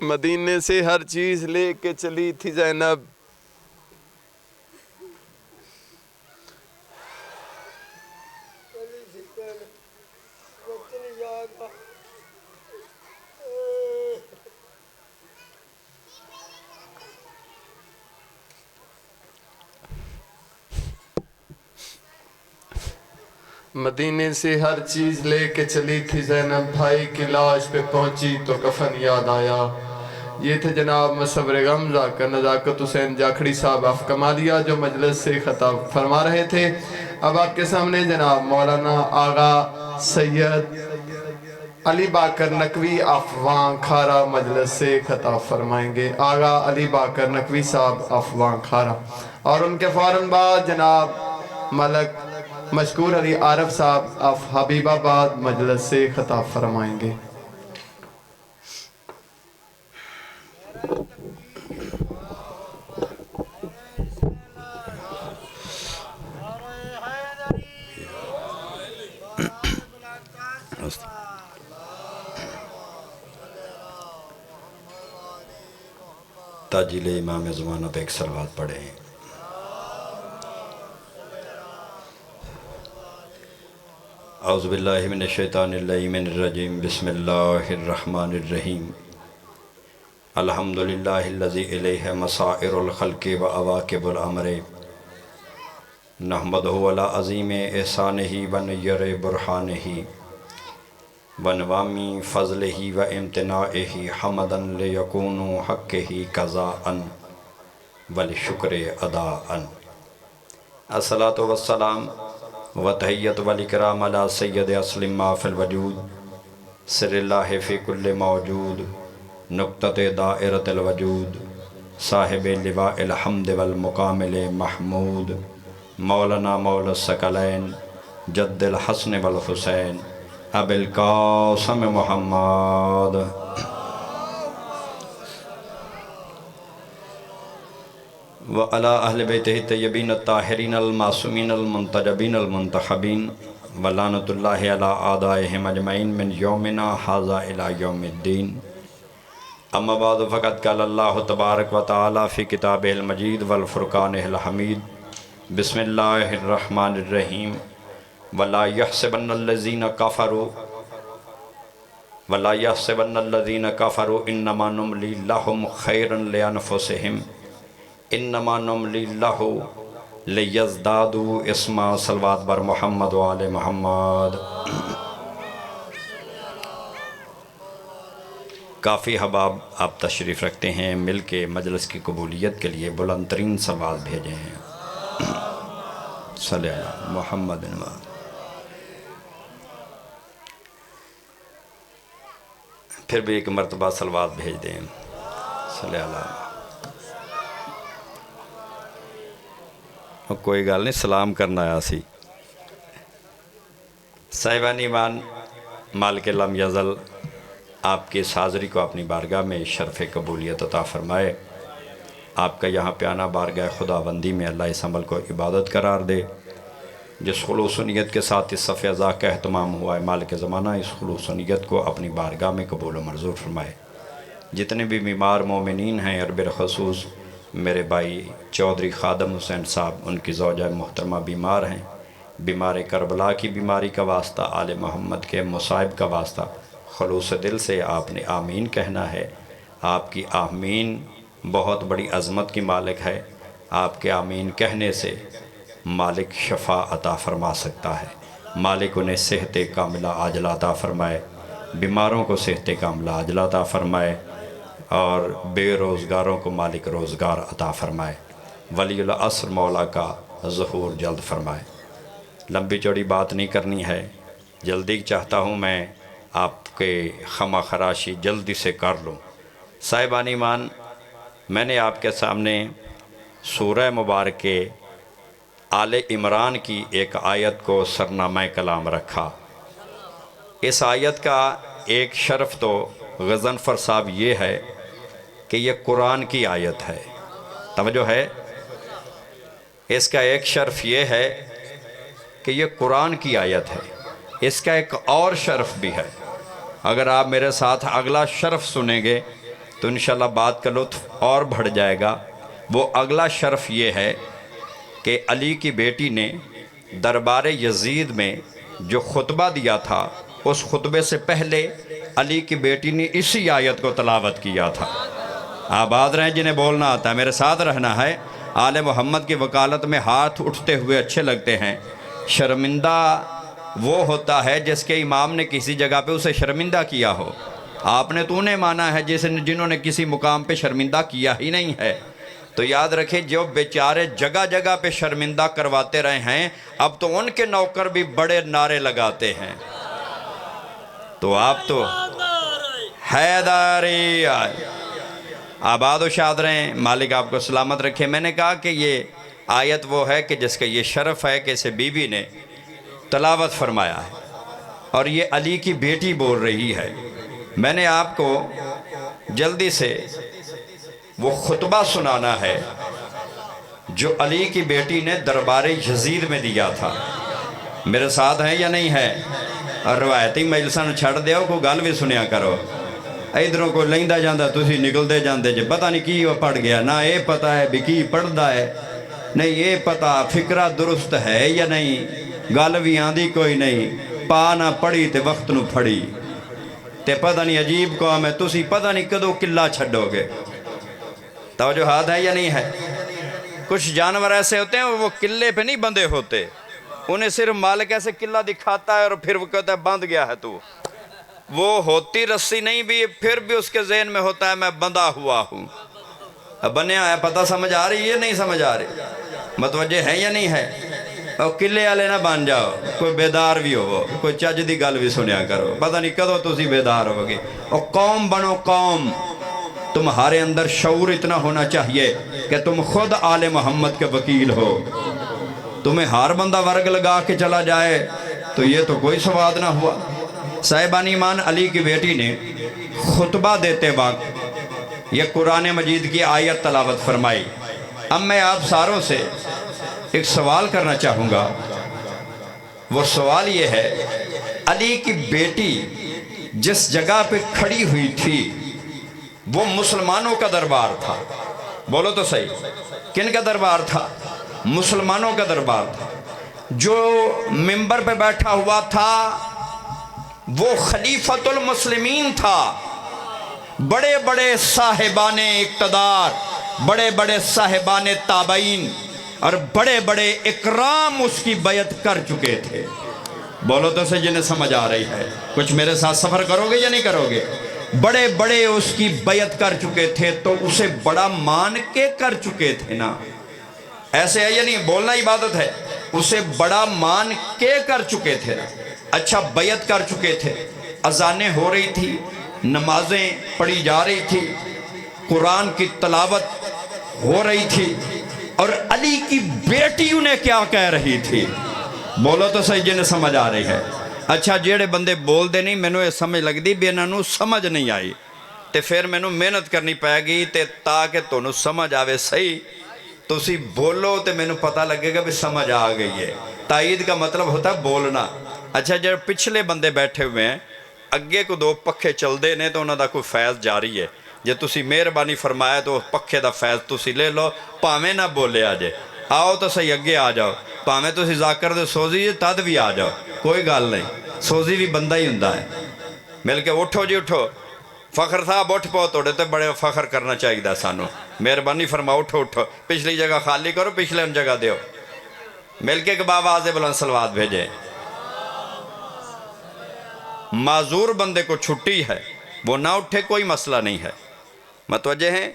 مدینے سے ہر چیز لے کے چلی تھی زینب، مدینے سے ہر چیز لے کے چلی تھی زینب، بھائی کی لاش پہ پہنچی تو کفن یاد آیا۔ یہ تھے جناب مصور غم ذاکر نزاکت حسین جاکھڑی صاحب آف کمالیا جو مجلس سے خطاب فرما رہے تھے۔ اب آپ کے سامنے جناب مولانا آغا سید علی باقر نقوی افوان کھارا مجلس سے خطاب فرمائیں گے۔ آغا علی باقر نقوی صاحب افوان کھارا، اور ان کے فوراً بعد جناب ملک مشکور علی عارف صاحب آف حبیب آباد مجلس سے خطاب فرمائیں گے۔ تاجیل امام زمانہ پہ ایک صلوات پڑھیں۔ اعوذ باللہ من الشیطان الرجیم، بسم اللہ الرحمن الرحیم۔ الحمدللہ الذی الیہ مسائر الخلق و عواقب الامر، نحمدہ علی عظیم احسانہ و نیر برہانہ و نوامی فضلہ و امتناعہ، حمدا لیکون حقہ قضاء ولشکر اداء۔ الصلاة والسلام و تحیت والاکرام علی سید اسلم ما فی الوجود، سر اللہ فی کل موجود، نقطۃ دائرۃ الوجود، صاحب لواء الحمد والمقام محمود، مولانا مولا الثقلین جد الحسن والحسین ابی القاسم محمد۔ وعلی اہل بیتہ الطیبین الطاہرین المعصومین المنتجبین المنتخبین، ولعنۃ اللہ علی اعدائہم اجمعین من یومنا ھذا الی یوم الدین۔ اما بعد فقد قال اللہ تبارک و تعالی فی کتابہ المجید والفرقانہ الحمید، بسم اللہ الرحمن الرحیم۔ ولا يحسبن الذین کفروا انما نملی لهم خیر لانفسهم انما نملی لہ لیزدادوا اسما۔ صلوات بر محمد و آل محمد۔ کافی حباب آپ تشریف رکھتے ہیں، مل کے مجلس کی قبولیت کے لیے بلند ترین صلوات بھیجے ہیں۔ صلی اللہ محمد و پھر بھی ایک مرتبہ صلوات بھیج دیں۔ صلی اللہ۔ کوئی گل نہیں، سلام کرنا آیا سی۔ صاحبان ایمان، مالک لم یزل آپ کی اس حاضری کو اپنی بارگاہ میں شرف قبولیت عطا فرمائے۔ آپ کا یہاں پہ آنا بارگاہ خداوندی میں اللہ اس عمل کو عبادت قرار دے۔ جس خلوص و نیت کے ساتھ اس صف اعضاء کا اہتمام ہوا ہے، مالک زمانہ اس خلوص و نیت کو اپنی بارگاہ میں قبول و منظور فرمائے۔ جتنے بھی بیمار مومنین ہیں، اور بالخصوص میرے بھائی چودھری خادم حسین صاحب، ان کی زوجہ محترمہ بیمار ہیں، بیمار کربلا کی بیماری کا واسطہ، آل محمد کے مصائب کا واسطہ، خلوص دل سے آپ نے آمین کہنا ہے۔ آپ کی آمین بہت بڑی عظمت کی مالک ہے۔ آپ کے آمین کہنے سے مالک شفا عطا فرما سکتا ہے۔ مالک انہیں صحت کاملہ عاجلہ عطا فرمائے، بیماروں کو صحت کاملہ عاجلہ عطا فرمائے، اور بے روزگاروں کو مالک روزگار عطا فرمائے۔ ولی العصر مولا کا ظہور جلد فرمائے۔ لمبی چوڑی بات نہیں کرنی ہے، جلدی چاہتا ہوں میں آپ کے خما خراشی جلدی سے کر لوں۔ صاحبان ایمان، میں نے آپ کے سامنے سورہ مبارکہ آل عمران کی ایک آیت کو سرنامہ کلام رکھا۔ اس آیت کا ایک شرف تو غضنفر صاحب یہ ہے کہ یہ قرآن کی آیت ہے۔ توجہ ہے؟ اس کا ایک شرف یہ ہے کہ یہ قرآن کی آیت ہے۔ اس کا ایک اور شرف بھی ہے، اگر آپ میرے ساتھ اگلا شرف سنیں گے تو انشاءاللہ بات کا لطف اور بڑھ جائے گا۔ وہ اگلا شرف یہ ہے کہ علی کی بیٹی نے دربار یزید میں جو خطبہ دیا تھا، اس خطبے سے پہلے علی کی بیٹی نے اسی آیت کو تلاوت کیا تھا۔ آباد رہیں جنہیں بولنا آتا ہے، میرے ساتھ رہنا ہے۔ آل محمد کی وکالت میں ہاتھ اٹھتے ہوئے اچھے لگتے ہیں۔ شرمندہ وہ ہوتا ہے جس کے امام نے کسی جگہ پہ اسے شرمندہ کیا ہو۔ آپ نے تو انہیں مانا ہے جنہوں نے کسی مقام پہ شرمندہ کیا ہی نہیں ہے۔ تو یاد رکھیں جو بیچارے جگہ جگہ پہ شرمندہ کرواتے رہے ہیں، اب تو ان کے نوکر بھی بڑے نعرے لگاتے ہیں۔ تو آپ تو حیداری آباد و شاد رہیں، مالک آپ کو سلامت رکھے۔ میں نے کہا کہ یہ آیت وہ ہے کہ جس کا یہ شرف ہے کہ اسے بی بی نے تلاوت فرمایا ہے، اور یہ علی کی بیٹی بول رہی ہے۔ میں نے آپ کو جلدی سے وہ خطبہ سنانا ہے جو علی کی بیٹی نے دربار یزید میں دیا تھا۔ میرے ساتھ ہیں یا نہیں ہے؟ اور روایتی مجلساں چھڑ دیو، کو گل بھی سنیا کرو۔ ادھروں کو لیندا جاندہ تسی نکلدے جاندے جے پتہ نہیں کی وہ پڑھ گیا، نہ یہ پتہ ہے بھی کی پڑھدا ہے، نہیں یہ پتہ فکرہ درست ہے یا نہیں، گل بھی آندھی کوئی نہیں، پا نہ پڑھی تے وقت نو پھڑی تے پتہ نہیں عجیب قوم ہے، تسی پتہ نہیں کدو قلعہ چھڈو گے۔ توجہات ہے یا نہیں ہے؟ کچھ جانور ایسے ہوتے ہیں وہ قلعے پہ نہیں بندھے ہوتے، انہیں صرف مالک ایسے قلعہ دکھاتا ہے اور پھر وہ کہتا ہے بندھ گیا ہے تو وہ ہوتی رسی نہیں بھی، پھر بھی اس کے ذہن میں ہوتا ہے میں بندھا ہوا ہوں۔ بنیا ہے، پتہ سمجھ آ رہی ہے نہیں سمجھ آ رہی؟ متوجہ ہے یا نہیں ہے؟ اور قلعے والے نہ بن جاؤ، کوئی بیدار بھی ہو، کوئی چج دی گل بھی سنیا کرو، پتہ نہیں کدو تسی بیدار ہو گے۔ اور قوم بنو قوم، تمہارے اندر شعور اتنا ہونا چاہیے کہ تم خود آل محمد کے وکیل ہو۔ تمہیں ہار بندہ ورگ لگا کے چلا جائے تو یہ تو کوئی سواد نہ ہوا۔ صاحبان ایمان علی کی بیٹی نے خطبہ دیتے وقت یہ قرآن مجید کی آیت تلاوت فرمائی۔ اب میں آپ ساروں سے ایک سوال کرنا چاہوں گا، وہ سوال یہ ہے، علی کی بیٹی جس جگہ پہ کھڑی ہوئی تھی وہ مسلمانوں کا دربار تھا، بولو تو صحیح، کن کا دربار تھا؟ مسلمانوں کا دربار تھا۔ جو منبر پہ بیٹھا ہوا تھا وہ خلیفۃ المسلمین تھا۔ بڑے بڑے صاحبان اقتدار، بڑے بڑے صاحبان تابعین اور بڑے بڑے اکرام اس کی بیعت کر چکے تھے۔ بولو تو سے جنہیں سمجھ آ رہی ہے، کچھ میرے ساتھ سفر کرو گے یا نہیں کرو گے؟ بڑے بڑے اس کی بیعت کر چکے تھے تو اسے بڑا مان کے کر چکے تھے نا، ایسے ہے یا نہیں؟ بولنا عبادت ہے، اسے بڑا مان کے کر چکے تھے نا۔ اچھا بیعت کر چکے تھے، اذانیں ہو رہی تھی، نمازیں پڑھی جا رہی تھی، قرآن کی تلاوت ہو رہی تھی، اور علی کی بیٹی انہیں کیا کہہ رہی تھی؟ بولو تو صحیح جنہیں سمجھ آ رہی ہے۔ اچھا جیڑے بندے بول دے نہیں، مینوں یہ سمجھ لگ دی بھی انہوں سمجھ نہیں آئی تے پھر مینوں محنت کرنی پائے گی تے تاکہ تونوں سمجھ آوے صحیح تو اسی بولو تے مینوں پتہ لگے گا بھی سمجھ آ گئی ہے۔ تائید کا مطلب ہوتا ہے بولنا۔ اچھا جب پچھلے بندے بیٹھے ہوئے ہیں، اگے کو دو پکھے چل دے نے تو انہوں دا کوئی فیض جاری ہے، جے تسی مہربانی فرمایا تو پکھے دا فیض تسی لے لو، پاویں نہ بولے آجے، آؤ تو صحیح اگے آ جاؤ، پاویں تسی ذاکر دے سوزی تد بھی آ جاؤ، کوئی گل نہیں، سوزی بھی بندہ ہی ہوندا ہے۔ مل کے اٹھو جی اٹھو، فخر صاحب اٹھ پاؤ، توڑے تے بڑے فخر کرنا چاہیے سانو، مہربانی فرماؤ اٹھو اٹھو، پچھلی جگہ خالی کرو، پچھلے ان جگہ دیو، مل کے کباب آزے بلند صلوات بھیجے۔ معذور بندے کو چھٹی ہے، وہ نہ اٹھے کوئی مسئلہ نہیں ہے، متوجہ ہیں؟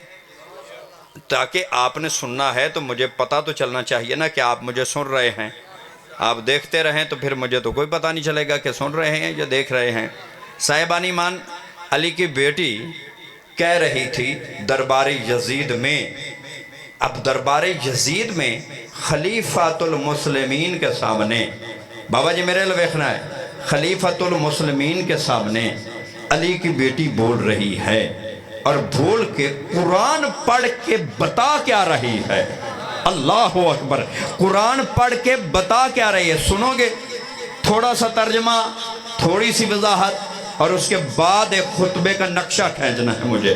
تاکہ آپ نے سننا ہے تو مجھے پتہ تو چلنا چاہیے نا کہ آپ مجھے سن رہے ہیں۔ آپ دیکھتے رہیں تو پھر مجھے تو کوئی پتہ نہیں چلے گا کہ سن رہے ہیں یا دیکھ رہے ہیں۔ صاحبان ایمان علی کی بیٹی کہہ رہی تھی دربار یزید میں، اب دربار یزید میں خلیفۃ المسلمین کے سامنے، بابا جی میرے لویخنا ہے، خلیفۃ المسلمین کے سامنے علی کی بیٹی بول رہی ہے، اور بول کے قرآن پڑھ کے بتا کیا رہی ہے؟ اللہ اکبر، قرآن پڑھ کے بتا کیا رہی ہے؟ سنو گے؟ تھوڑا سا ترجمہ، تھوڑی سی وضاحت، اور اس کے بعد ایک خطبے کا نقشہ کھینچنا ہے مجھے۔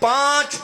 5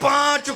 5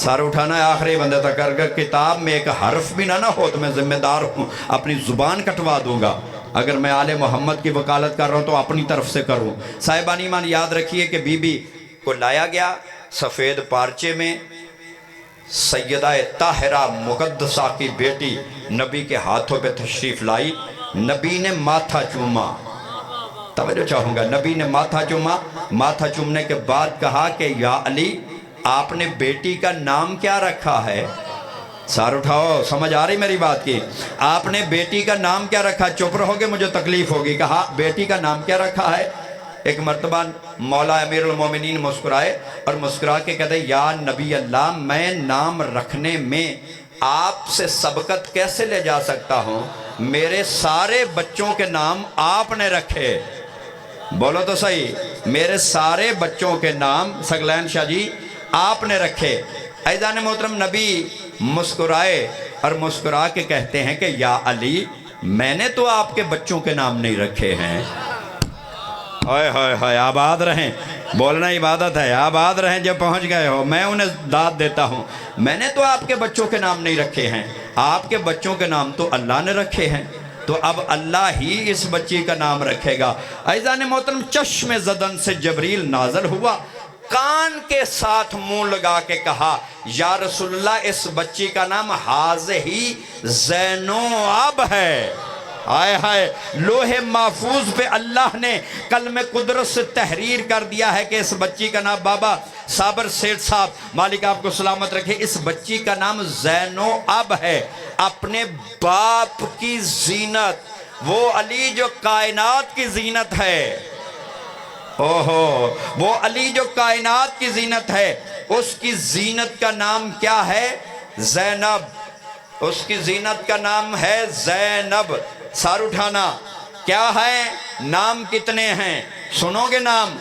سارا اٹھانا ہے آخری بندے تک کر کر کتاب میں ایک حرف بھی نہ ہو تو میں ذمہ دار ہوں اپنی زبان کٹوا دوں گا اگر میں آل محمد کی وکالت کر رہا ہوں تو اپنی طرف سے کروں صاحبان ایمان یاد رکھیے کہ بی بی کو لایا گیا سفید پارچے میں سیدہ طاہرہ مقدسہ کی بیٹی نبی کے ہاتھوں پہ تشریف لائی نبی نے ماتھا چوما توجہ چاہوں گا نبی نے ماتھا چوما ماتھا چومنے کے بعد کہا کہ یا علی آپ نے بیٹی کا نام کیا رکھا ہے سار اٹھاؤ سمجھ آ رہی میری بات کی آپ نے بیٹی کا نام کیا رکھا چپ رہو گے مجھے تکلیف ہوگی کہا بیٹی کا نام کیا رکھا ہے ایک مرتبہ مولا امیر المومنین مسکرائے اور مسکرا کے کہتے یا نبی اللہ میں نام رکھنے میں آپ سے سبقت کیسے لے جا سکتا ہوں میرے سارے بچوں کے نام آپ نے رکھے بولو تو صحیح میرے سارے بچوں کے نام سگلین شاہ جی آپ نے رکھے عزیزان محترم نبی مسکرائے اور مسکرا کے کہتے ہیں کہ یا علی میں نے تو آپ کے بچوں کے نام نہیں رکھے ہیں ہائے آباد رہیں بولنا عبادت ہے آباد رہیں جب پہنچ گئے ہو میں انہیں داد دیتا ہوں میں نے تو آپ کے بچوں کے نام نہیں رکھے ہیں آپ کے بچوں کے نام تو اللہ نے رکھے ہیں تو اب اللہ ہی اس بچی کا نام رکھے گا عزیزان محترم چشم زدن سے جبریل نازل ہوا کان کے ساتھ منہ لگا کے کہا یا رسول اللہ اس بچی کا نام حاضہی زینب ہے آئے ہائے لوح محفوظ پہ اللہ نے قلم قدرت سے تحریر کر دیا ہے کہ اس بچی کا نام بابا صابر سیٹھ صاحب مالک آپ کو سلامت رکھے اس بچی کا نام زینب ہے اپنے باپ کی زینت وہ علی جو کائنات کی زینت ہے وہ علی جو کائنات کی زینت ہے اس کی زینت کا نام کیا ہے زینب اس کی زینت کا نام ہے زینب سار اٹھانا کیا ہے نام کتنے ہیں سنو گے نام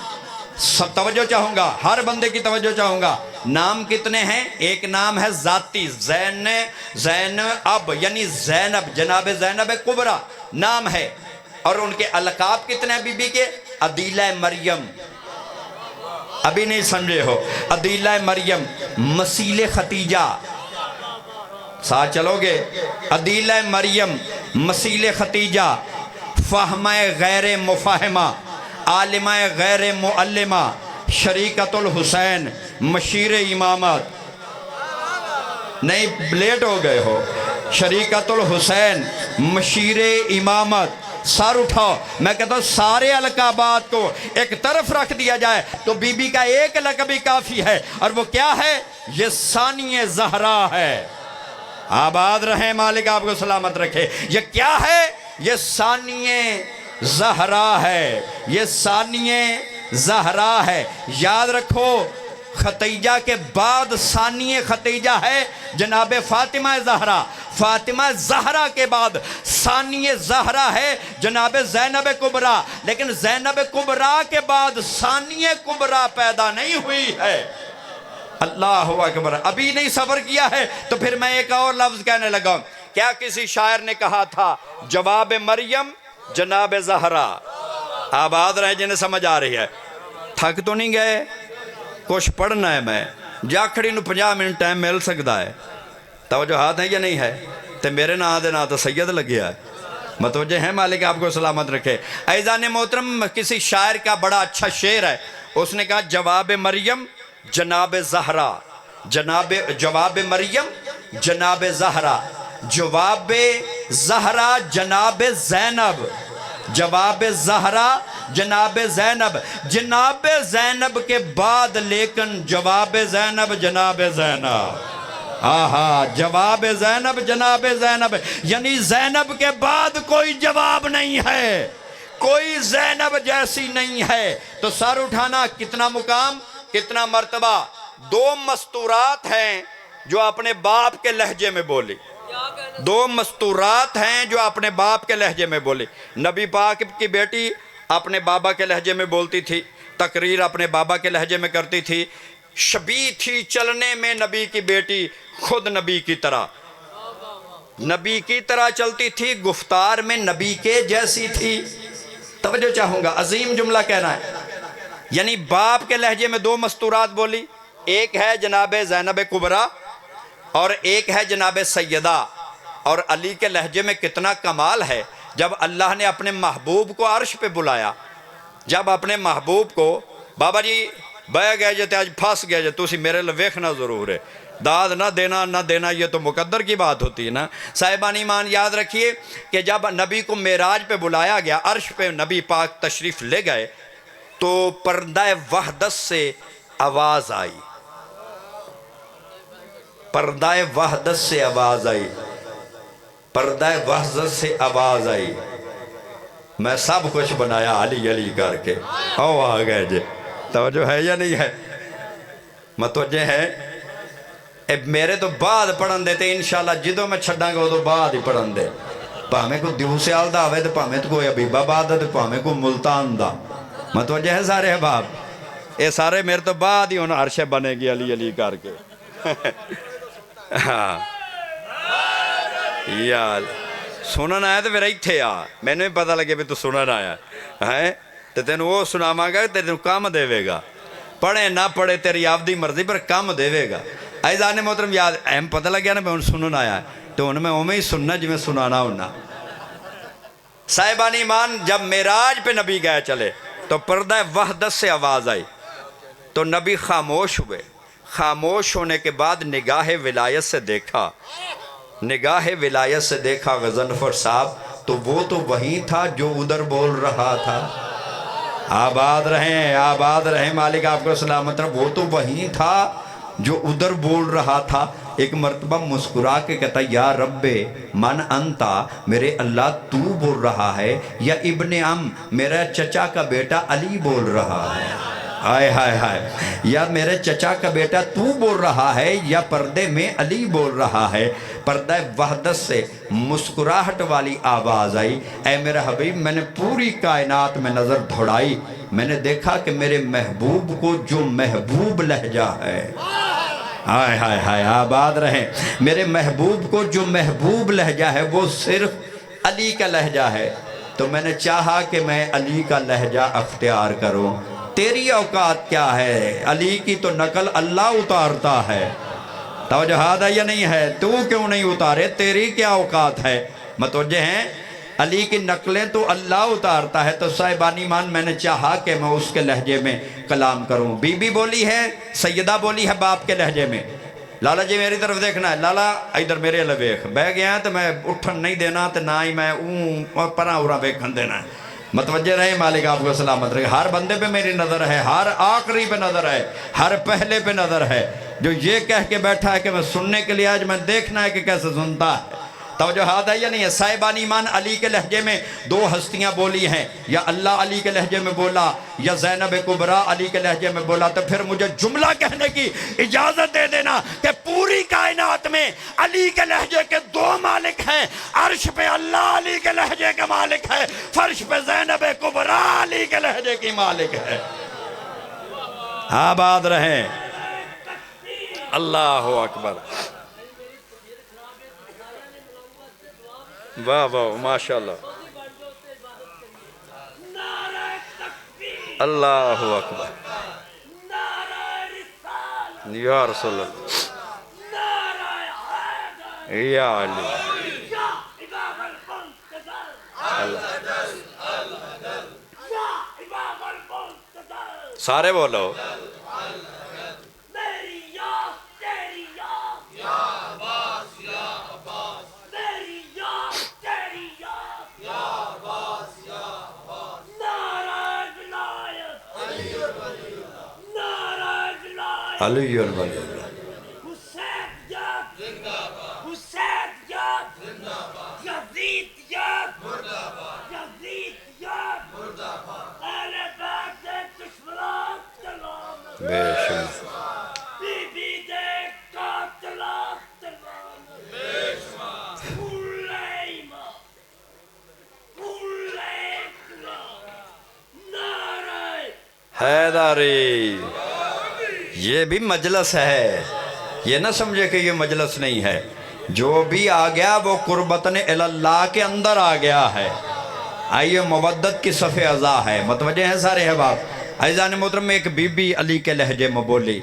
سب توجہ چاہوں گا ہر بندے کی توجہ چاہوں گا نام کتنے ہیں ایک نام ہے ذاتی زینب یعنی زینب جناب زینب کبریٰ نام ہے اور ان کے القاب کتنے ہیں بی بی کے عدیلہ مریم ابھی نہیں سمجھے ہو عدیلہ مریم مسیل ختیجہ ساتھ چلو گے عدیلہ مریم مسیل ختیجہ فہمہ غیر مفاہمہ عالمہ غیر معلمہ شریکت الحسین مشیر امامت نہیں لیٹ ہو گئے ہو شریکت الحسین مشیر امامت سار اٹھاؤ میں کہتا ہوں سارے القابات کو ایک طرف رکھ دیا جائے تو بی بی کا ایک لقب ہی کافی ہے اور وہ کیا ہے یہ ثانی زہرا ہے آباد رہیں مالک آپ کو سلامت رکھے یہ کیا ہے یہ ثانی زہرا ہے یہ ثانی زہرا ہے یاد رکھو ختیجہ کے بعد ثانی ختیجہ ہے جناب فاطمہ زہرا فاطمہ زہرا کے بعد ثانی زہرا ہے جناب زینب کبریٰ لیکن زینب کبریٰ کے بعد ثانی کبریٰ پیدا نہیں ہوئی ہے اللہ اکبر ابھی نہیں صبر کیا ہے تو پھر میں ایک اور لفظ کہنے لگا کیا کسی شاعر نے کہا تھا جواب مریم جناب زہرا آباد رہے جنہیں سمجھ آ رہی ہے تھک تو نہیں گئے کچھ پڑھنا ہے میں جاکھڑی نو 50 منٹ ٹائم مل سکتا ہے توجہ ہاتھ ہے یا نہیں ہے تے میرے نا دے نا تو سید لگیا ہے متوجہ ہے مالک آپ کو سلامت رکھے عزیزان محترم کسی شاعر کا بڑا اچھا شعر ہے اس نے کہا جواب مریم جناب زہرا جواب مریم جناب زہرا جواب زہرا جناب زینب جواب زہرا جناب زینب جناب زینب کے بعد لیکن جواب زینب جناب زینب جواب زینب جناب زینب یعنی زینب کے بعد کوئی جواب نہیں ہے کوئی زینب جیسی نہیں ہے تو سر اٹھانا کتنا مقام کتنا مرتبہ دو مستورات ہیں جو اپنے باپ کے لہجے میں بولی دو مستورات ہیں جو اپنے باپ کے لہجے میں بولی نبی پاک کی بیٹی اپنے بابا کے لہجے میں بولتی تھی تقریر اپنے بابا کے لہجے میں کرتی تھی شبیہ تھی چلنے میں نبی کی بیٹی خود نبی کی طرح چلتی تھی گفتار میں نبی کے جیسی تھی توجہ چاہوں گا عظیم جملہ کہنا ہے یعنی باپ کے لہجے میں دو مستورات بولی ایک ہے جناب زینب کبریٰ اور ایک ہے جناب سیدہ. اور علی کے لہجے میں کتنا کمال ہے. جب اللہ نے اپنے محبوب کو عرش پہ بلایا, جب اپنے محبوب کو بابا جی بہ گئے جے تے آج پھاس گئے جے تسی میرے لئے ویکھنا ضرور ہے, داد نہ دینا یہ تو مقدر کی بات ہوتی ہے نا. صاحبان ایمان یاد رکھیے کہ جب نبی کو معراج پہ بلایا گیا, عرش پہ نبی پاک تشریف لے گئے, تو پردہ وحدت سے آواز آئی, پردہ وحدت سے آواز آئی, پردہ وحدت سے آواز آئی. میں سب کچھ بنایا علی علی کر کے. او آ گئے جے, توجہ ہے یا نہیں ہے؟ متوجہ ہے؟ میرے تو بعد پڑھن دیتے انشاءاللہ, جدوں میں چھڑاں گا وہ تو بعد ہی پڑھن دے. پاہمیں کو دیو سیال دا ہوئے تو پاہمیں تو کوئی عبیبہ بعد ہے تو پاہمیں کو ملتان دا. متوجہ ہے سارے احباب؟ اے سارے میرے تو بعد ہی انہوں عرشے بنے گی علی علی کر کے. یار سنن آیا تو پھر ایتھے آ, میں نے بھی پتہ لگے بھی تو سنن آیا ہے تو تینوں وہ سناما گا, تینوں کام دے گا. پڑھے نہ پڑھے تیری آفدی مرضی پر کام دے گا. عزیزان محترم یاد اہم پتہ لگ گیا نا میں ان سنن آیا تو ان میں اومے ہی سننا جو میں سنانا ہونا. صاحبان ایمان جب معراج پہ نبی گئے چلے تو پردہ وحدت سے آواز آئی تو نبی خاموش ہوئے. خاموش ہونے کے بعد نگاہ ولایت سے دیکھا, نگاہ ولایت سے دیکھا غضنفر صاحب, تو وہ تو وہی تھا جو ادھر بول رہا تھا. آباد رہیں مالک آپ کو سلامت رہے. وہ تو وہی تھا جو ادھر بول رہا تھا. ایک مرتبہ مسکرا کے کہتا یا رب من انتا, میرے اللہ تو بول رہا ہے, یا ابن ام, میرا چچا کا بیٹا علی بول رہا ہے. ہائے ہائے ہائے, یا میرے چچا کا بیٹا تو بول رہا ہے یا پردے میں علی بول رہا ہے. پردہ وحدت سے مسکراہٹ والی آواز آئی. اے میرا حبیب, میں نے پوری کائنات میں نظر دھڑائی, میں نے دیکھا کہ میرے محبوب کو جو محبوب لہجہ ہے, ہائے ہائے ہائے آباد رہیں, میرے محبوب کو جو محبوب لہجہ ہے وہ صرف علی کا لہجہ ہے. تو میں نے چاہا کہ میں علی کا لہجہ اختیار کروں. تیری اوقات کیا ہے؟ علی کی تو نقل اللہ اتارتا ہے. توجہ ہے یا نہیں ہے؟ تو کیوں نہیں اتارے؟ تیری کیا اوقات ہے؟ متوجہ ہیں؟ علی کی نقلیں تو اللہ اتارتا ہے. تو صاحبان ایمان میں نے چاہا کہ میں اس کے لہجے میں کلام کروں. بی بی بولی ہے, سیدہ بولی ہے باپ کے لہجے میں. لالا جی میری طرف دیکھنا ہے, لالا ادھر میرے لئے ویکھ. بہ گیا ہے تو میں اٹھن نہیں دینا, تو نہ ہی میں پرا اورا ویکھن دینا ہے. متوجہ رہے مالک آپ کو سلامت رہے. ہر بندے پہ میری نظر ہے, ہر آخری پہ نظر ہے, ہر پہلے پہ نظر ہے. جو یہ کہہ کے بیٹھا ہے کہ میں سننے کے لیے آج, میں دیکھنا ہے کہ کیسے سنتا ہے. توجہ ہے یا نہیں ہے؟ صاحبان ایمان علی کے لہجے میں دو ہستیاں بولی ہیں, یا اللہ علی کے لہجے میں بولا یا زینب کبریٰ علی کے لہجے میں بولا. تو پھر مجھے جملہ کہنے کی اجازت دے دینا کہ پوری کائنات میں علی کے لہجے کے دو مالک ہیں. عرش پہ اللہ علی کے لہجے کے مالک ہے, فرش پہ زینب کبریٰ علی کے لہجے کی مالک ہے. آباد رہیں. اللہ اکبر. واہ واہ ماشاءاللہ. اللہ اکبر. یا رسول اللہ, یا علی. سارے بولو. علی الولی. بے شک. حیداری. یہ بھی مجلس ہے, یہ نہ سمجھے کہ یہ مجلس نہیں ہے. جو بھی آ گیا وہ قربتن اللہ کے اندر آ گیا ہے. آئیے مودت کی صف ازا ہے. متوجہ ہیں سارے احباب؟ عزیزان محترم, ایک بی بی علی کے لہجے میں بولی,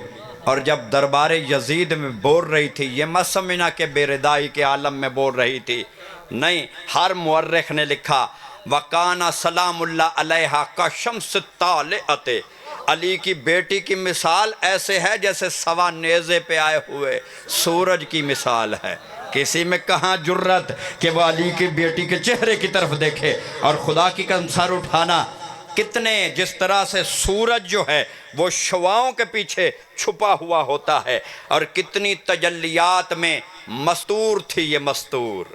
اور جب دربار یزید میں بول رہی تھی یہ مت سمجھنا کہ بے ردائی کے عالم میں بول رہی تھی، نہیں، ہر مورخ نے لکھا وَقَانَ سَلَامُ اللَّهِ عَلَيْهَا كَشَمْسِ الطَّالِعَةِ، علی کی بیٹی کی مثال ایسے ہے جیسے سوا نیزے پہ آئے ہوئے سورج کی مثال ہے۔ کسی میں کہاں جرت کہ وہ علی کی بیٹی کے چہرے کی طرف دیکھے، اور خدا کی قسم سر اٹھانا، کتنے جس طرح سے سورج جو ہے وہ شعاؤں کے پیچھے چھپا ہوا ہوتا ہے، اور کتنی تجلیات میں مستور تھی یہ مستور،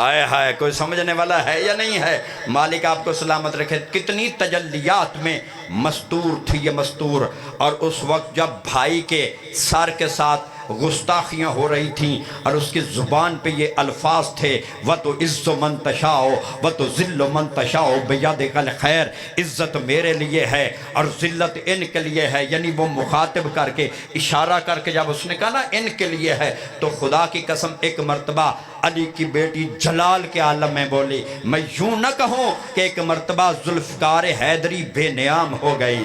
آئے ہائے کوئی سمجھنے والا ہے یا نہیں ہے؟ مالک آپ کو سلامت رکھے، کتنی تجلیات میں مستور تھی یہ مستور۔ اور اس وقت جب بھائی کے سر کے ساتھ گستاخیاں ہو رہی تھیں اور اس کی زبان پہ یہ الفاظ تھے وَتُعِزُّ مَن تَشَاءُ وَتُذِلُّ مَن تَشَاءُ بِیَدِکَ الْخَیرُ، عزت میرے لیے ہے اور ذلت ان کے لیے ہے، یعنی وہ مخاطب کر کے اشارہ کر کے جب اس نے کہا نا ان کے لیے ہے، تو خدا کی قسم ایک مرتبہ علی کی بیٹی جلال کے عالم میں بولی، میں یوں نہ کہوں کہ ایک مرتبہ ذوالفقار حیدری بے نیام ہو گئی۔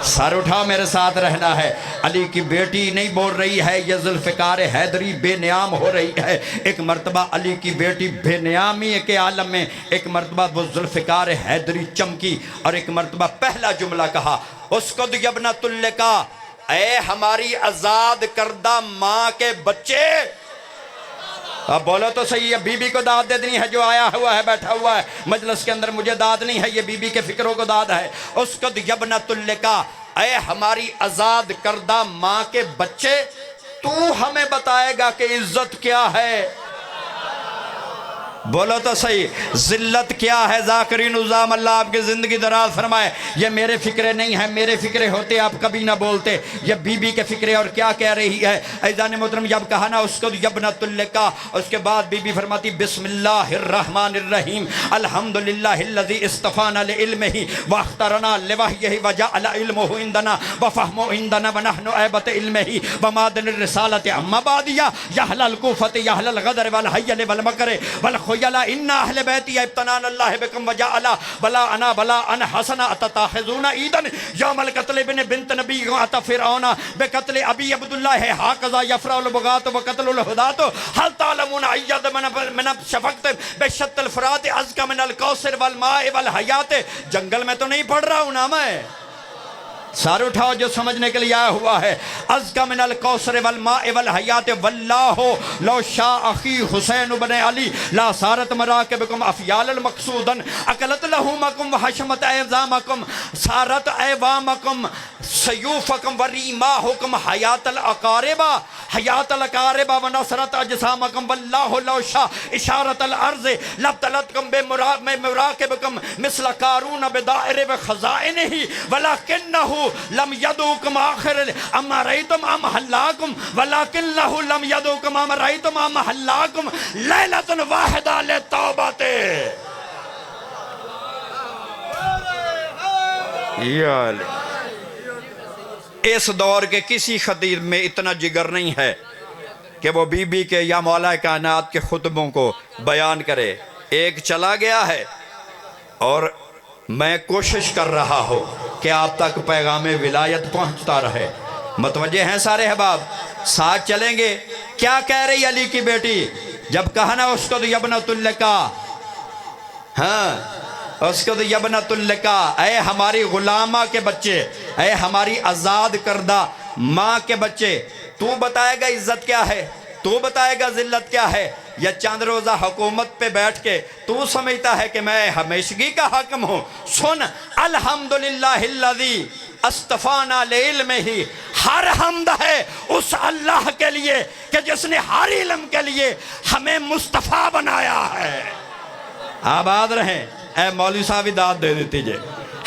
سر اٹھا، میرے ساتھ رہنا ہے، علی کی بیٹی نہیں بول رہی ہے یہ ذوالفقار حیدری بے نیام ہو رہی ہے، ایک مرتبہ علی کی بیٹی بے نیامی کے عالم میں ایک مرتبہ وہ ذوالفقار حیدری چمکی، اور ایک مرتبہ پہلا جملہ کہا اسکد یبنۃ اللقا، اے ہماری آزاد کردہ ماں کے بچے۔ اب بولو تو صحیح ہے، بی بی کو داد دے دینی ہے، جو آیا ہوا ہے بیٹھا ہوا ہے مجلس کے اندر، مجھے داد نہیں ہے، یہ بی بی کے فکروں کو داد ہے۔ اسکد یبنۃ اللقا، اے ہماری آزاد کردہ ماں کے بچے، تو ہمیں بتائے گا کہ عزت کیا ہے؟ بولو تو صحیح، ذلت کیا ہے؟ ذاکرین نظام اللہ آپ کی زندگی دراز فرمائے۔ یہ میرے فکرے نہیں ہیں، میرے فکرے ہوتے آپ کبھی نہ بولتے، یہ بی بی کے فکرے۔ اور کیا کہہ رہی ہے عزیزان محترم؟ جب کہا نا اس کو یبنۃ اللقا، اس کے بعد بی بی فرماتی بسم اللہ الرحمن الرحیم الحمدللہ الذی اصطفانا لعلمہ واخترنا لوحیہ وجعل علمہ عندنا وفہمہ عندنا ونحن عیبت علمہ ومادن الرسالت اما بعدیہ یحل الکوفت یحل الغدر والحیل والمکر والخوف یلا ان اہل بیتی ابتنان اللہ بکم وجعلا بلا انا حسنا اتتاخذون عیدن یوم القتل بن بنت نبی ات فرعون بقتل ابی عبداللہ حاکذا یفرع البغات وقتل الہدات حل تعلمون عید من شفقت بشت الفرات ازکا من الکوثر والماء والحیات۔ جنگل میں تو نہیں پڑھ رہا ہوں نا میں، سار اٹھاؤ جو سمجھنے کے لیے آیا ہوا ہے۔ ازکا من الکوثر والماء والحیات واللہ لو شاء اخی حسین بن علی لا سارت مراکبکم افیال المقصودا اکلت لہومکم وحشمت ایزامکم سارت ایوامکم سیوفکم وریماہکم حیات الاقاربہ حیات الاقاربہ ونصرت اجسامکم واللہ لو شاء اشارت الارض لبتلتکم بمراکبکم مثل قارون بدائر وخزائنہ ولکنہو لم یدوکم آخر اما رأیتم ام حلاکم ولیکن لہو لم یدوکم ام رأیتم ام حلاکم لیلۃ واحدہ لتوبت۔ اس دور کے کسی خطیب میں اتنا جگر نہیں ہے کہ وہ بی بی کے یا مولا کائنات کے خطبوں کو بیان کرے۔ ایک چلا گیا ہے اور میں کوشش کر رہا ہوں کہ آپ تک پیغام ولایت پہنچتا رہے۔ متوجہ ہیں سارے احباب؟ ساتھ چلیں گے۔ کیا کہہ رہی علی کی بیٹی جب کہا نا اس کو تو یبنۃ اللقا، ہاں اس کو تو یبنۃ اللقا، اے ہماری غلامہ کے بچے، اے ہماری آزاد کردہ ماں کے بچے، تو بتائے گا عزت کیا ہے، تو بتائے گا ذلت کیا ہے؟ یا چند روزہ حکومت پہ بیٹھ کے تو سمجھتا ہے کہ میں ہمیشگی کا حاکم ہوں؟ سن، الحمدللہ الذی اصطفانا لعلمہ، ہر حمد ہے اس اللہ کے لیے کہ جس نے ہر علم کے لیے ہمیں مصطفیٰ بنایا ہے۔ آباد رہیں، اے مولوی صاحب داد دے دیتی جے۔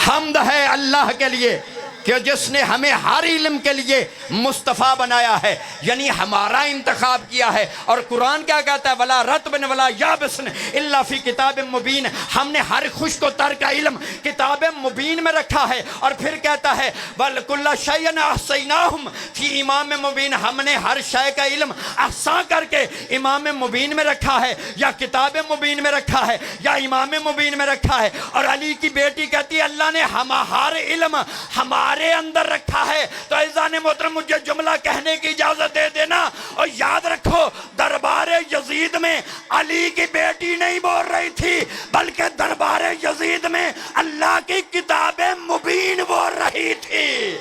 حمد ہے اللہ کے لیے کہ جس نے ہمیں ہر علم کے لیے مصطفیٰ بنایا ہے، یعنی ہمارا انتخاب کیا ہے۔ اور قرآن کیا کہتا ہے؟ وَلَا رَطْبٍ وَلَا يَابِسٍ إِلَّا فِي كِتَابٍ مُبِينٍ، ہم نے ہر خشک و تر کا علم کتاب مبین میں رکھا ہے۔ اور پھر کہتا ہے وَلْكُلَّ شَيْءٍ أَحْصَيْنَاهُ فِي إِمَامٍ مُبِينٍ، ہم نے ہر شے کا علم احصا کر کے امام مبین میں رکھا ہے، یا کتاب مبین میں رکھا ہے، یا امام مبین میں رکھا ہے۔ اور علی کی بیٹی کہتی ہے اللہ نے ہر علم ہمارے ہمارے اندر رکھا ہے۔ تو عزیزان محترم مجھے جملہ کہنے کی اجازت دے دینا، اور یاد رکھو دربار یزید میں علی کی بیٹی نہیں بول رہی تھی، بلکہ دربار یزید میں اللہ کی کتاب مبین بول رہی تھی۔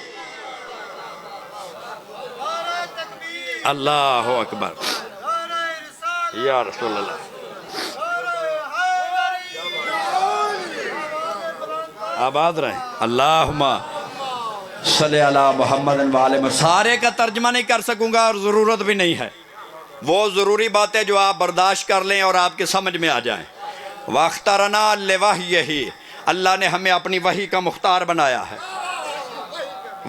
اللہ اکبر یا رسول اللہ۔ آباد رہیں اللہم صلی علی محمد وآلہ محمد۔ سارے کا ترجمہ نہیں کر سکوں گا اور ضرورت بھی نہیں ہے، وہ ضروری باتیں جو آپ برداشت کر لیں اور آپ کے سمجھ میں آ جائیں۔ وَاخْتَرَنَا لِوَحْيِهِ، اللہ نے ہمیں اپنی وحی کا مختار بنایا ہے،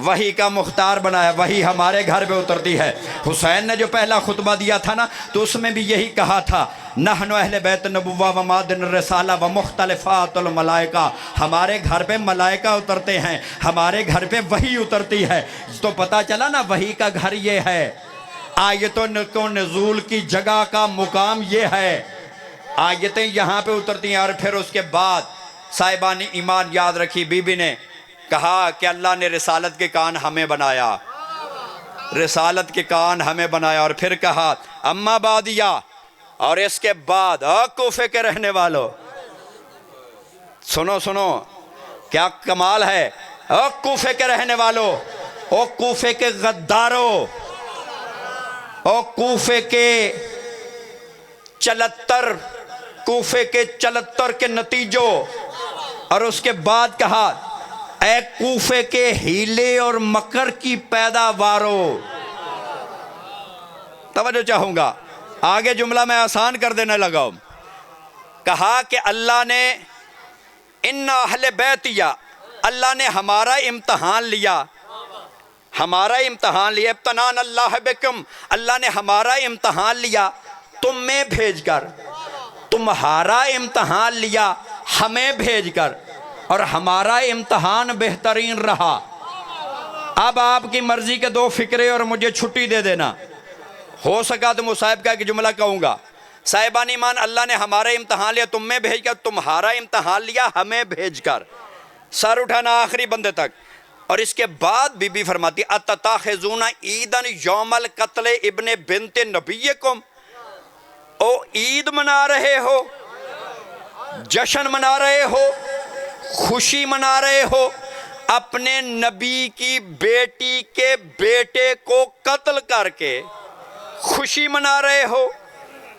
وحی کا مختار بنایا، وحی ہمارے گھر پہ اترتی ہے۔ حسین نے جو پہلا خطبہ دیا تھا نا، تو اس میں بھی یہی کہا تھا، نحن اہل بیت نبوہ و مادن الرسالہ و مختلفات الملائکہ، ہمارے گھر پہ ملائکہ اترتے ہیں، ہمارے گھر پہ وحی اترتی ہے۔ تو پتہ چلا نا وحی کا گھر یہ ہے، آیتوں کو نزول کی جگہ کا مقام یہ ہے، آیتیں یہاں پہ اترتی ہیں۔ اور پھر اس کے بعد صاحبان ایمان یاد رکھی، بی بی نے کہا کہ اللہ نے رسالت کے کان ہمیں بنایا، رسالت کے کان ہمیں بنایا، اور پھر کہا اما بعدیہ، اور اس کے بعد کوفے کے رہنے والوں سنو سنو کیا کمال ہے، کوفے کے رہنے والوں، او کوفے کے غداروں، او کوفے کے چلتر، کوفے کے چلتر کے نتیجوں، اور اس کے بعد کہا اے کوفے کے ہیلے اور مکر کی پیداواروں۔ توجہ چاہوں گا، آگے جملہ میں آسان کر دینے لگا ہوں۔ کہا کہ اللہ نے ان اہل بیتیہ، اللہ نے ہمارا امتحان لیا، ہمارا امتحان لیا، ابتنان اللہ بکم، اللہ نے ہمارا امتحان لیا تم میں بھیج کر، تمہارا امتحان لیا ہمیں بھیج کر، اور ہمارا امتحان بہترین رہا۔ اب آپ کی مرضی کے دو فکرے اور مجھے چھٹی دے دینا، ہو سکا تو مصاحب کا ایک جملہ کہوں گا، صاحبان ایمان اللہ نے ہمارا امتحان لیا تم میں بھیج کر، تمہارا امتحان لیا ہمیں بھیج کر، سر اٹھانا آخری بندے تک۔ اور اس کے بعد بی بی فرماتی اتتاخذون عیدن یوم القتل ابن بنت نبیکم، او عید منا رہے ہو، جشن منا رہے ہو، خوشی منا رہے ہو، اپنے نبی کی بیٹی کے بیٹے کو قتل کر کے خوشی منا رہے ہو،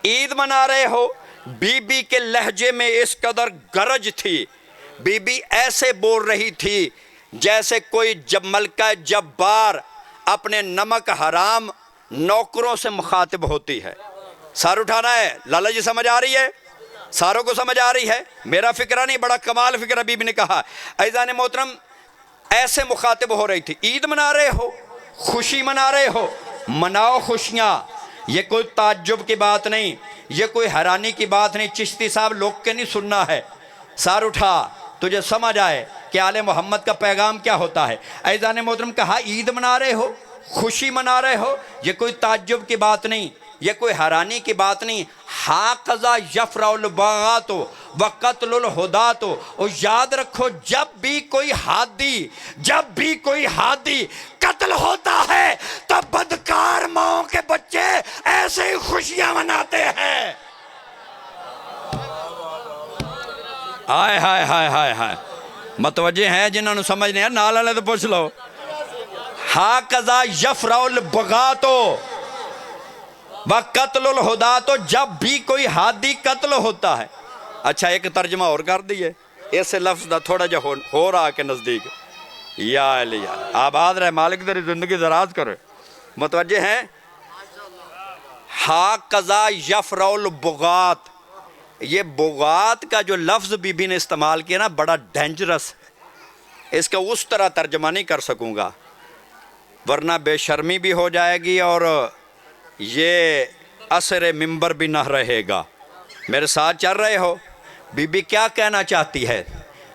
عید منا رہے ہو۔ بی بی کے لہجے میں اس قدر گرج تھی، بی بی ایسے بول رہی تھی جیسے کوئی جب ملکہ جبار اپنے نمک حرام نوکروں سے مخاطب ہوتی ہے۔ سار اٹھانا ہے، لالا جی سمجھ آ رہی ہے؟ ساروں کو سمجھ آ رہی ہے؟ میرا فکرہ نہیں، بڑا کمال فکرہ بی بی نے کہا۔ عزیزان محترم ایسے مخاطب ہو رہی تھی، عید منا رہے ہو، خوشی منا رہے ہو، مناؤ خوشیاں، یہ کوئی تعجب کی بات نہیں، یہ کوئی حیرانی کی بات نہیں، چشتی صاحب لوگ کے نہیں سننا ہے۔ سار اٹھا تجھے سمجھ آئے کہ آل محمد کا پیغام کیا ہوتا ہے۔ عزیزان محترم کہا عید منا رہے ہو، خوشی منا رہے ہو، یہ کوئی تعجب کی بات نہیں، یہ کوئی حیرانی کی بات نہیں۔ ہاقذا یفرع البغات وقتل الہدات، اور یاد رکھو جب بھی کوئی حادی قتل ہوتا ہے تو بدکار ماؤں کے بچے ایسے ہی خوشیاں مناتے ہیں۔ ہائے ہائے ہائے ہائے ہائے، متوجہ ہیں جنہوں نے سمجھ نہیں ہے نال والے تو پوچھ لو۔ ہاقذا یفرع البغات وقتل الہدات، جب بھی کوئی حادی قتل ہوتا ہے۔ اچھا ایک ترجمہ اور کر دیئے اس لفظ دا تھوڑا جا ہو رہا کے نزدیک، یا علی آباد رہے مالک تیری زندگی دراز کرے، متوجہ ہیں؟ ہاقذا یفرع البغات، یہ بغات کا جو لفظ بی بی نے استعمال کیا نا بڑا ڈینجرس، اس کا اس طرح ترجمہ نہیں کر سکوں گا ورنہ بے شرمی بھی ہو جائے گی اور یہ اثر ممبر بھی نہ رہے گا۔ میرے ساتھ چل رہے ہو؟ بی بی کیا کہنا چاہتی ہے؟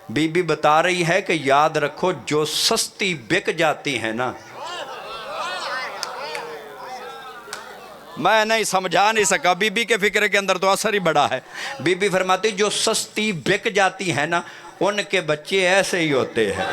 بی بی بتا رہی ہے کہ یاد رکھو جو سستی بک جاتی ہیں نا، میں نہیں سمجھا نہیں سکا، بی بی کے فکر کے اندر تو اثر ہی بڑا ہے۔ بی بی فرماتی جو سستی بک جاتی ہیں نا ان کے بچے ایسے ہی ہوتے ہیں۔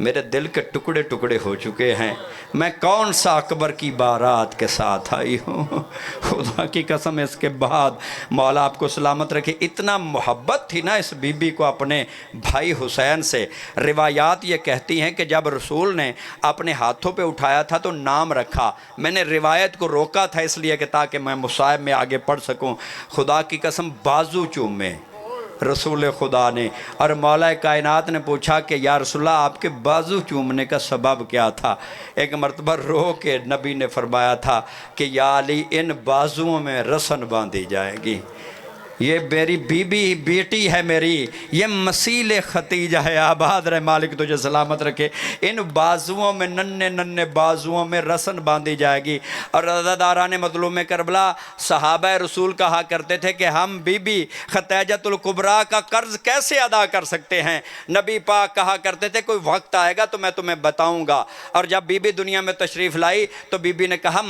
میرے دل کے ٹکڑے ٹکڑے ہو چکے ہیں، میں کون سا اکبر کی بارات کے ساتھ آئی ہوں۔ خدا کی قسم اس کے بعد مولا آپ کو سلامت رکھے، اتنا محبت تھی نا اس بی بی کو اپنے بھائی حسین سے۔ روایات یہ کہتی ہیں کہ جب رسول نے اپنے ہاتھوں پہ اٹھایا تھا تو نام رکھا، میں نے روایت کو روکا تھا اس لیے کہ تاکہ میں مصائب میں آگے پڑھ سکوں۔ خدا کی قسم بازو چومے رسول خدا نے، اور مولا کائنات نے پوچھا کہ یا رسول اللہ آپ کے بازو چومنے کا سبب کیا تھا؟ ایک مرتبہ رو کے نبی نے فرمایا تھا کہ یا علی ان بازوؤں میں رسن باندھی جائے گی، یہ میری بی بی بیٹی ہے میری، یہ مسیل ختیجہ ہے، آباد رہے مالک تجھے سلامت رکھے، ان بازوؤں میں ننھے ننھے بازوؤں میں رسن باندھی جائے گی۔ اور عزاداران مظلوم کربلا صحابہ رسول کہا کرتے تھے کہ ہم بی بی ختیجۃ الکبریٰ کا قرض کیسے ادا کر سکتے ہیں؟ نبی پاک کہا کرتے تھے کوئی وقت آئے گا تو میں تمہیں بتاؤں گا۔ اور جب بی بی دنیا میں تشریف لائی تو بی بی نے کہا،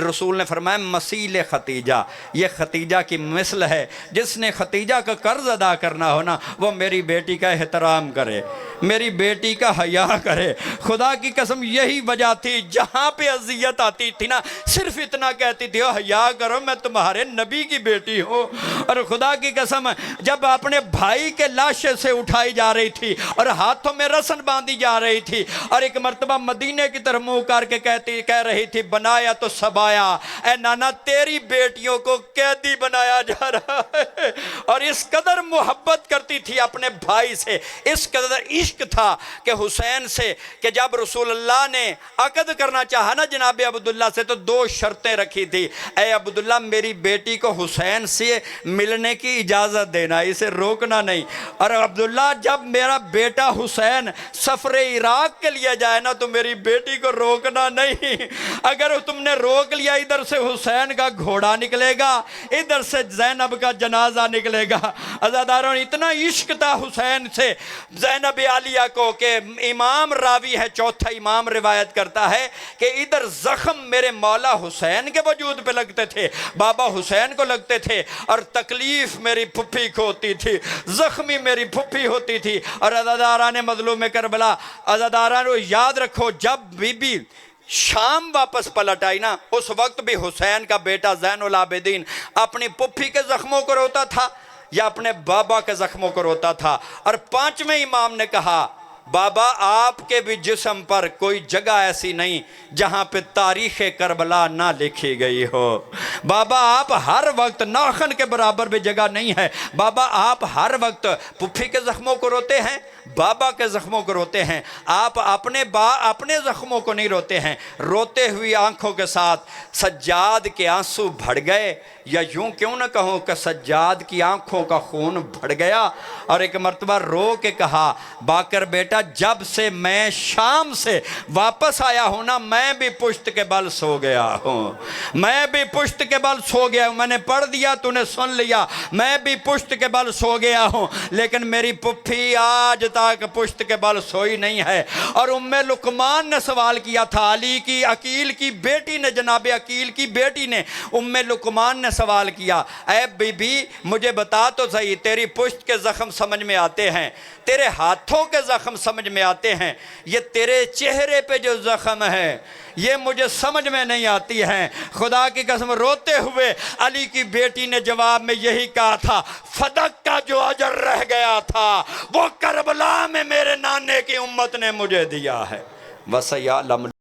رسول نے فرمایا مسیل ختیجہ، یہ ختیجہ کی مثل ہے، جس نے ختیجہ کا قرض ادا کرنا ہونا وہ میری بیٹی کا احترام کرے، میری بیٹی کا حیا کرے۔ خدا کی قسم یہی وجہ تھی، جہاں پہ اذیت آتی تھی نا صرف اتنا کہتی تھی حیا کرو میں تمہارے نبی کی بیٹی ہوں۔ اور خدا کی قسم جب اپنے بھائی کے لاشے سے اٹھائی جا رہی تھی اور ہاتھوں میں رسن باندھی جا رہی تھی، اور ایک مرتبہ مدینے کی طرف منہ کر کے کہہ رہی تھی بنایا تو سبایا، اے نانا تیری بیٹیوں کو قیدی بنایا جا رہا ہے۔ اور اس قدر محبت کرتی تھی اپنے بھائی سے، اس قدر عشق تھا کہ حسین سے، کہ جب رسول اللہ نے عقد کرنا چاہا نا جناب عبداللہ سے تو دو شرطیں رکھی تھی، اے عبداللہ میری بیٹی کو حسین سے ملنے کی اجازت دینا، اسے روکنا نہیں، اور عبداللہ جب میرا بیٹا حسین سفر عراق کے لیے جائے نا تو میری بیٹی کو روکنا نہیں، اگر تم نے روک لیا ادھر سے حسین کا گھوڑا نکلے گا، ادھر سے زینب کا جنازہ نکلے گا۔ عزاداروں اتنا عشق تھا حسین سے زینب عالیہ کو کہ امام راوی ہے، چوتھا امام روایت کرتا ہے کہ ادھر زخم میرے مولا حسین کے وجود پہ لگتے تھے، بابا حسین کو لگتے تھے، اور تکلیف میری پھپھی کو ہوتی تھی، زخمی میری پھپھی ہوتی تھی۔ اور عزاداران مظلوم کربلا، عزاداران یاد رکھو جب بی بی شام واپس پلٹ آئی نا اس وقت بھی حسین کا بیٹا زین العابدین اپنی پھپھی کے زخموں کو روتا تھا یا اپنے بابا کے زخموں کو روتا تھا۔ اور پانچویں امام نے کہا بابا آپ کے بھی جسم پر کوئی جگہ ایسی نہیں جہاں پہ تاریخ کربلا نہ لکھی گئی ہو، بابا آپ ہر وقت ناخن کے برابر بھی جگہ نہیں ہے، بابا آپ ہر وقت پھپھی کے زخموں کو روتے ہیں، بابا کے زخموں کو روتے ہیں، آپ اپنے زخموں کو نہیں روتے ہیں۔ روتے ہوئی آنکھوں کے ساتھ سجاد کے آنسو بڑھ گئے، یا یوں کیوں نہ کہوں کہ سجاد کی آنکھوں کا خون بڑھ گیا، اور ایک مرتبہ رو کے کہا باقر بیٹا جب سے میں شام سے واپس آیا ہوں نا میں بھی پشت کے بل سو گیا ہوں، میں بھی پشت کے بل سو گیا ہوں، میں نے پڑھ دیا تو نے سن لیا، میں بھی پشت کے بل سو گیا ہوں، لیکن میری پھپھی آج تک پشت کے بل سوئی نہیں ہے۔ اور ام لقمان نے سوال کیا تھا، علی کی عقیل کی بیٹی نے، جناب عقیل کی بیٹی نے ام لقمان نے سوال کیا، اے بی بی مجھے بتا تو صحیح تیری پشت کے زخم سمجھ میں آتے ہیں، تیرے ہاتھوں کے زخم سمجھ میں آتے ہیں، یہ تیرے چہرے پہ جو زخم ہے یہ مجھے سمجھ میں نہیں آتی ہیں۔ خدا کی قسم روتے ہوئے علی کی بیٹی نے جواب میں یہی کہا تھا، فدق کا جو اجر رہ گیا تھا وہ کربلا میں میرے نانے کی امت نے مجھے دیا ہے۔ وَسَيَعْلَمُ